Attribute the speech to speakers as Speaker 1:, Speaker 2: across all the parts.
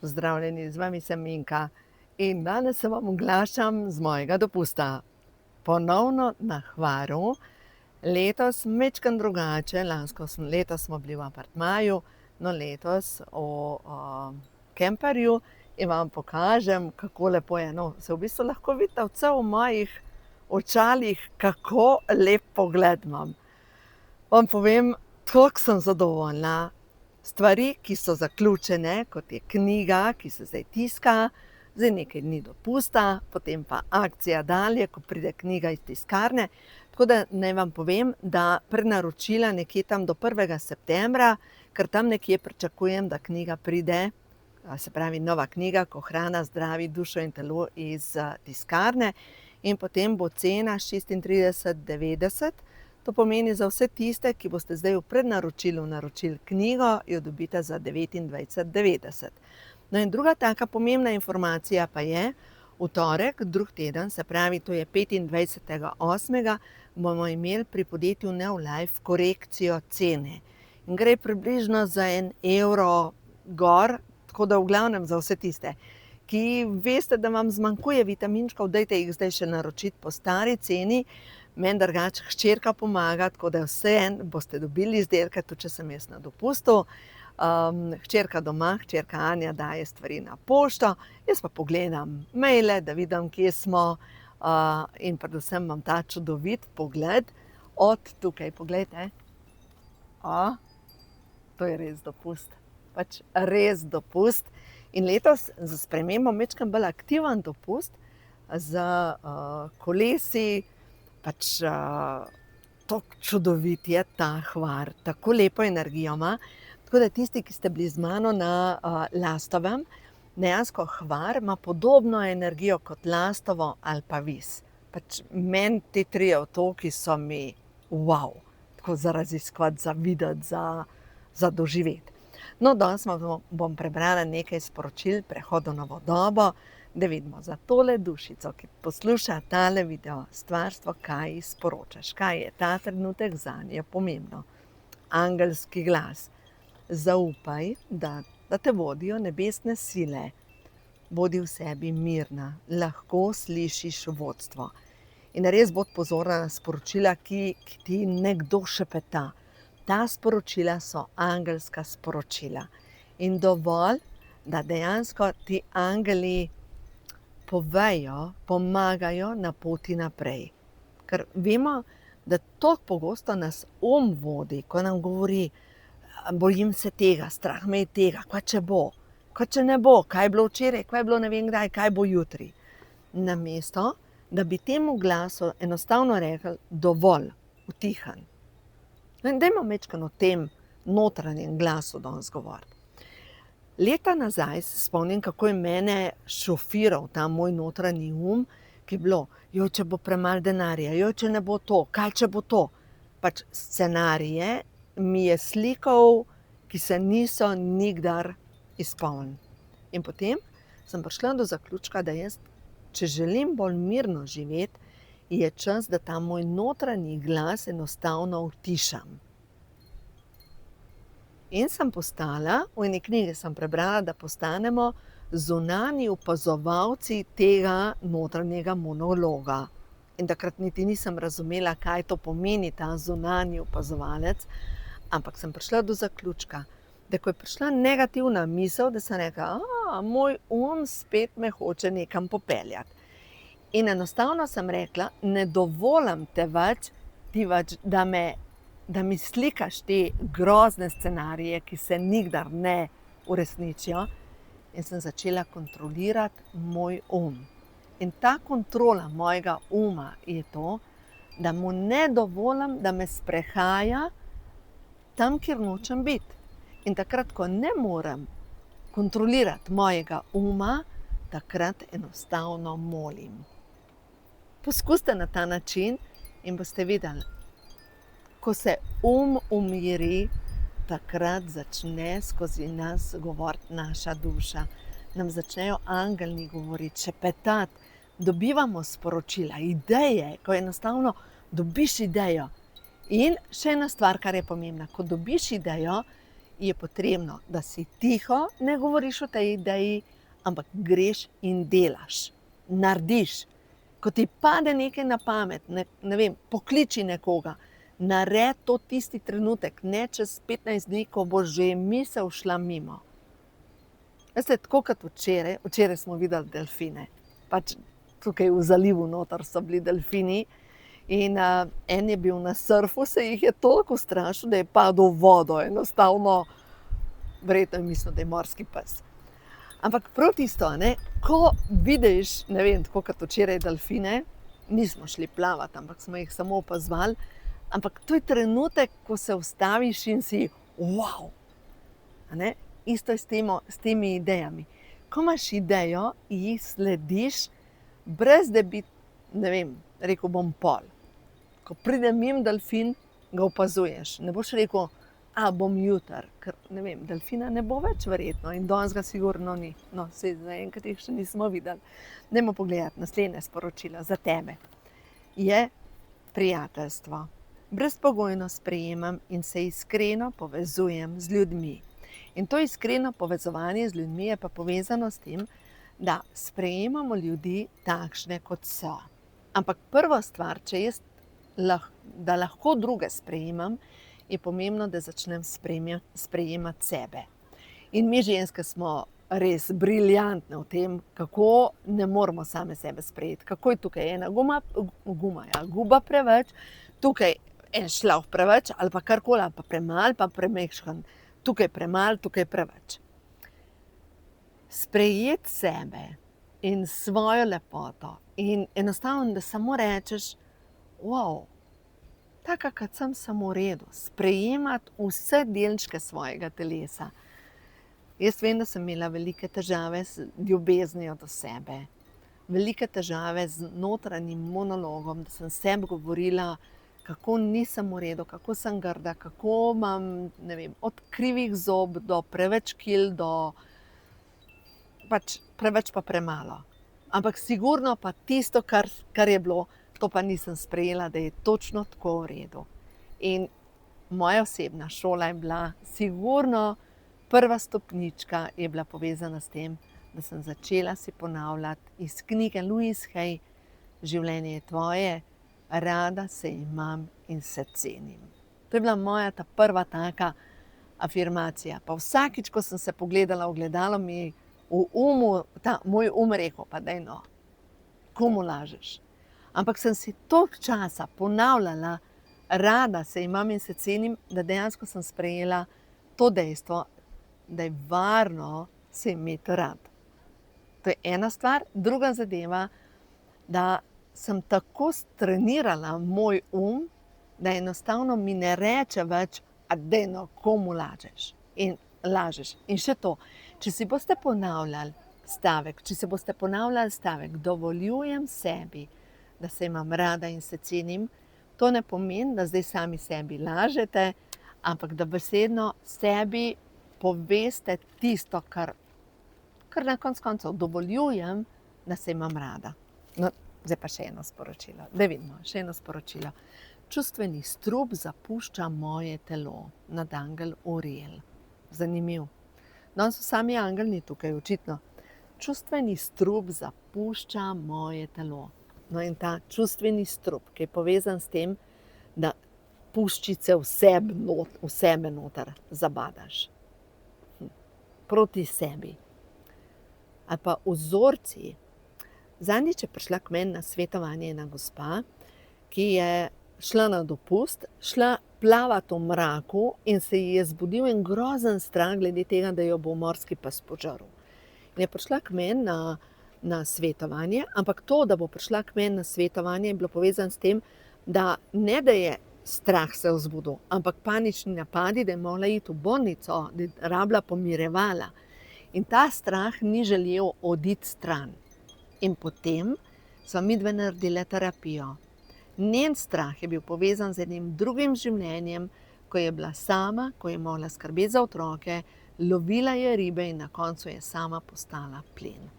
Speaker 1: Pozdravljeni, z vami sem Minka in danes se vam oglašam z mojega dopusta. Ponovno na Hvaru, letos majčkeno drugače, letos smo bili v apartmaju, no letos v kemperju in vam pokažem, kako lepo je. No, se v bistvu lahko vidite vse v mojih očalih, kako lep pogled imam. Vam povem, toliko sem zadovoljna. Stvari, ki so zaključene, kot je knjiga, ki se zdaj tiska, zdaj nekaj dni dopusta, potem pa akcija dalje, ko pride knjiga iz tiskarne. Tako da naj vam povem, da prednaročila nekje tam do 1. septembra, ker tam nekje pričakujem, da knjiga pride, se pravi nova knjiga, Ko hrana zdravi dušo in telo iz tiskarne, in potem bo cena 36,90. To pomeni za vse tiste, ki boste zdaj v prednaročilu naročili knjigo, jo dobite za 29,90. No in druga taka pomembna informacija pa je, v torek, drug teden, se pravi, to je 25.8., bomo imeli pri podjetju Neolife korekcijo cene. In gre približno za 1 evro gor, tako da v glavnem za vse tiste, ki veste, da vam zmanjkuje vitaminčkov, dajte jih zdaj še naročiti po stari ceni. Meni drugače hčerka pomaga, tako da vseeno boste dobili izdelke, tudi če sem jaz na dopustu. Hčerka doma, hčerka Anja daje stvari na pošto, jaz pa pogledam maile, da vidim, kje smo, in predvsem imam ta čudovit pogled od tukaj, poglejte. To je res dopust, pač res dopust. In letos za spremembo majčkeno bolj aktiven dopust z kolesi. Pač tako čudovit je ta Hvar, tako lepo energijo ima. Tako da tisti, ki ste bili z mano na Lastovem, dejansko Hvar ima podobno energijo kot Lastovo ali pa Vis. Pač meni ti trije otoki so mi wow, tako za raziskovati, za videti, za doživeti. No, danes vam bom prebrala nekaj sporočil, prehod v novo dobo, da vidimo za tole dušico, ki posluša tale video, stvarstvo, kaj ji sporočaš, kaj je ta trenutek zanje pomembno. Angelski glas. Zaupaj, da te vodijo nebesne sile. Bodi v sebi mirna, lahko slišiš vodstvo. In res bodi pozorna na sporočila, ki ti nekdo šepeta. Ta sporočila so angelska sporočila. In dovolj, da dejansko ti angeli povejo, pomagajo na poti naprej. Ker vemo, da toliko pogosto nas vodi, ko nam govori, bojim se tega, strah me je tega, kaj če bo, kaj če ne bo, kaj je bilo včeraj, kaj je bilo ne vem kdaj, kaj bo jutri. Namesto, da bi temu glasu enostavno rekli, dovolj, utihan. In dajmo majčkeno o tem notranjem glasu danes govoriti. Leta nazaj se spomnim, kako je mene šofiral ta moj notranji ki je bilo, če bo premalo denarja, če ne bo to, kaj če bo to. Pač scenarije mi je slikal, ki se niso nikdar izpolnili. In potem sem prišla do zaključka, da jaz, če želim bolj mirno živeti, je čas, da ta moj notranji glas enostavno utišam. In sem postala, v eni knjigi sem prebrala, da postanemo zunanji opazovalci tega notranjega monologa. In takrat niti nisem razumela, kaj to pomeni, ta zunanji opazovalec, ampak sem prišla do zaključka, da ko je prišla negativna misel, da sem rekla, moj spet me hoče nekam popeljati. In enostavno sem rekla, ne dovolim te več, da mi slikaš te grozne scenarije, ki se nikdar ne uresničijo. In sem začela kontrolirati moj In ta kontrola mojega je to, da mu ne dovolim, da me sprehaja tam, kjer nočem biti. In takrat, ko ne morem kontrolirati mojega takrat enostavno molim. Poskusite na ta način in boste videli, ko se umiri, takrat začne skozi nas govoriti naša duša. Nam začnejo angeli govoriti, šepetati, dobivamo sporočila, ideje, ko enostavno dobiš idejo. In še ena stvar, kar je pomembna, ko dobiš idejo, je potrebno, da si tiho, ne govoriš o tej ideji, ampak greš in delaš, narediš. Ko ti pade nekaj na pamet, ne vem, pokliči nekoga, naredi to tisti trenutek, ne čez 15 dni, ko bo že misel šla mimo. Veste, tako kot včeraj smo videli delfine, pač tukaj v zalivu noter so bili delfini in en je bil na surfu, se jih je toliko ustrašil, da je padel v vodo, enostavno, verjetno je mislil, da je morski pes. Ampak prav tisto, ko vidiš, ne vem, tako kot včeraj delfine, nismo šli plavati, ampak smo jih samo opazovali, ampak to je trenutek, ko se ustaviš in si wow. Isto je s temi idejami. Ko imaš idejo, jih slediš, brez da bi, ne vem, rekel bom pol. Ko pride mimo delfin, ga opazuješ. Ne boš rekel, bom jutri, ker ne vem, delfina ne bo več verjetno in danes ga sigurno ni. No, saj zaenkrat jih še nismo videli. Dajmo pogledati naslednje sporočilo za tebe. Je prijateljstvo. Brezpogojno sprejemam in se iskreno povezujem z ljudmi. In to iskreno povezovanje z ljudmi je pa povezano s tem, da sprejemamo ljudi takšne, kot so. Ampak prva stvar, da lahko druge sprejemam, je pomembno, da začnem sprejemati sebe. In mi ženske smo res briljantne v tem, kako ne moramo same sebe sprejeti. Kako je tukaj ena guba preveč, tukaj en šlavh preveč, ali pa karkoli, ali pa premalo, pa premehčan. Tukaj premalo, tukaj preveč. Sprejeti sebe in svojo lepoto in enostavno, da samo rečeš, wow, taka, kot sem v redu. Sprejemati vse delčke svojega telesa. Jaz vem, da sem imela velike težave z ljubeznijo do sebe. Velike težave z notranjim monologom, da sem sebi govorila, kako nisem v redu, kako sem grda, kako imam, ne vem, od krivih zob do preveč kil, do pač preveč pa premalo. Ampak sigurno pa tisto, kar je bilo, to pa nisem sprejela, da je točno tako v redu. In moja osebna šola je bila sigurno, prva stopnička je bila povezana s tem, da sem začela si ponavljati iz knjige Louise Hay, Življenje je tvoje, rada se imam in se cenim. To je bila moja ta prva taka afirmacija. Pa vsakič, ko sem se pogledala v ogledalo, mi moj rekel, pa daj no, komu lažeš. Ampak sem si toliko časa ponavljala, rada se imam in se cenim, da dejansko sem sprejela to dejstvo, da je varno se imeti rad. To je ena stvar. Druga zadeva, da sem tako strenirala moj da enostavno mi ne reče več, daj no, komu lažeš. In še to, če si boste ponavljali stavek, dovoljujem sebi, da se imam rada in se cenim, to ne pomeni, da zdaj sami sebi lažete, ampak da besedno sebi poveste tisto, kar na koncu koncev dovoljujem, da se imam rada. No, zdaj pa še eno sporočilo. Da vidimo, še eno sporočilo. Čustveni strup zapušča moje telo. Nadangel Uriel. Zanimiv. Danes so sami angelni tukaj, očitno. Čustveni strup zapušča moje telo. No in ta čustveni strup, ki je povezan s tem, da puščice v sebe noter zabadaš. Proti sebi. Ali pa vzorci. Zadnjič je prišla k meni na svetovanje ena gospa, ki je šla na dopust, šla plavati v mraku in se ji je zbudil en grozen strah glede tega, da jo bo morski pes požrl. In je prišla k meni na svetovanje, ampak to, da bo prišla k meni na svetovanje, je bilo povezano s tem, da ne da je strah se vzbudil, ampak panični napadi, da je mogla iti v bolnico, da je rabila pomirevala. In ta strah ni želel oditi stran. In potem sva midve naredile terapijo. Njen strah je bil povezan z enim drugim življenjem, ko je bila sama, ko je mogla skrbeti za otroke, lovila je ribe in na koncu je sama postala plen.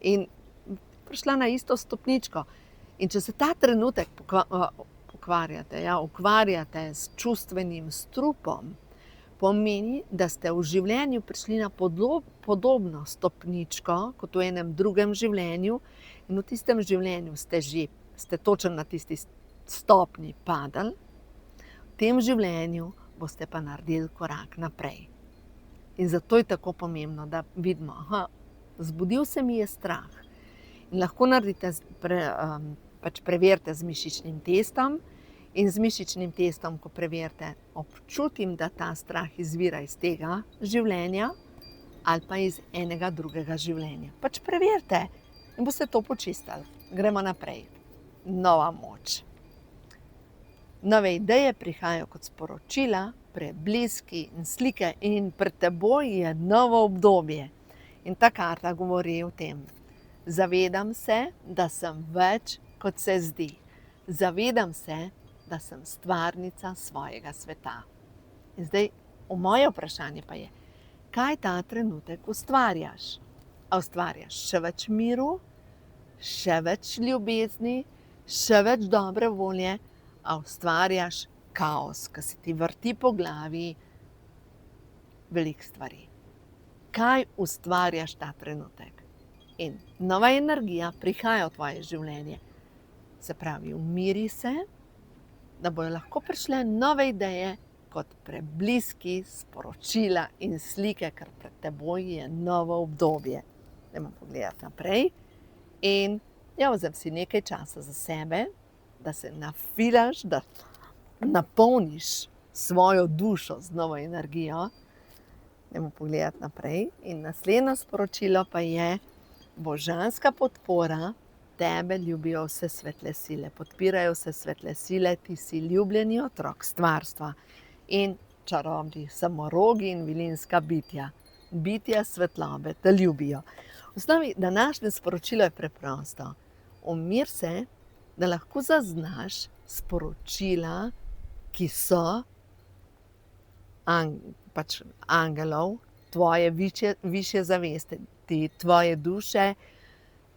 Speaker 1: In prišla na isto stopničko. In če se ta trenutek ukvarjate s čustvenim strupom, pomeni, da ste v življenju prišli na podobno stopničko kot v enem drugem življenju in v tistem življenju ste točno na tisti stopnji padli, v tem življenju boste pa naredili korak naprej. In zato je tako pomembno, da vidimo, zbudil se mi je strah. In lahko naredite, preverite z mišičnim testom in z mišičnim testom, ko preverite, občutim, da ta strah izvira iz tega življenja ali pa iz enega drugega življenja. Preverite in boste to počistili. Gremo naprej. Nova moč. Nove ideje prihajajo kot sporočila, prebliski in slike in pred teboj je novo obdobje. In ta karta govori o tem. Zavedam se, da sem več, kot se zdi. Zavedam se, da sem stvarnica svojega sveta. In zdaj, moje vprašanje pa je, kaj ta trenutek ustvarjaš? A ustvarjaš še več miru, še več ljubezni, še več dobre volje, a ustvarjaš kaos, ki se ti vrti po glavi veliko stvari. Kaj ustvarjaš ta trenutek? In nova energija prihaja v tvoje življenje. Se pravi, umiri se, da bojo lahko prišle nove ideje kot prebliski, sporočila in slike, ker pred teboj je novo obdobje. Dajmo pogledati naprej. In vzem si nekaj časa za sebe, da se nafilaš, da napolniš svojo dušo z novo energijo. Dajmo pogledati naprej. In naslednje sporočilo pa je božanska podpora. Tebe ljubijo vse svetle sile, podpirajo vse svetle sile, ti si ljubljeni otrok stvarstva in čarobni samorogi in vilinska bitja. Bitja svetlobe te ljubijo. V osnovi današnje sporočilo je preprosto. Umiri se, da lahko zaznaš sporočila, ki so angelov, tvoje višje zavesti, tvoje duše,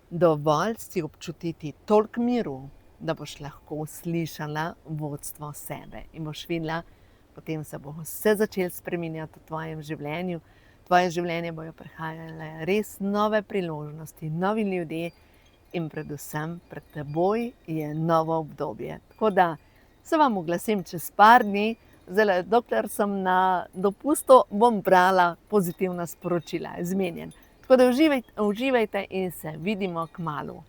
Speaker 1: dovolj si občutiti toliko miru, da boš lahko slišala vodstvo sebe. In boš videla, potem se bo vse začelo spreminjati v tvojem življenju. V tvoje življenje bojo prihajale res nove priložnosti, novi ljudje in predvsem pred teboj je novo obdobje. Tako da se vam oglasim čez par dni. Zdaj, dokler sem na dopustu, bom brala pozitivna sporočila, izmenjen. Tako da uživajte in se vidimo kmalu.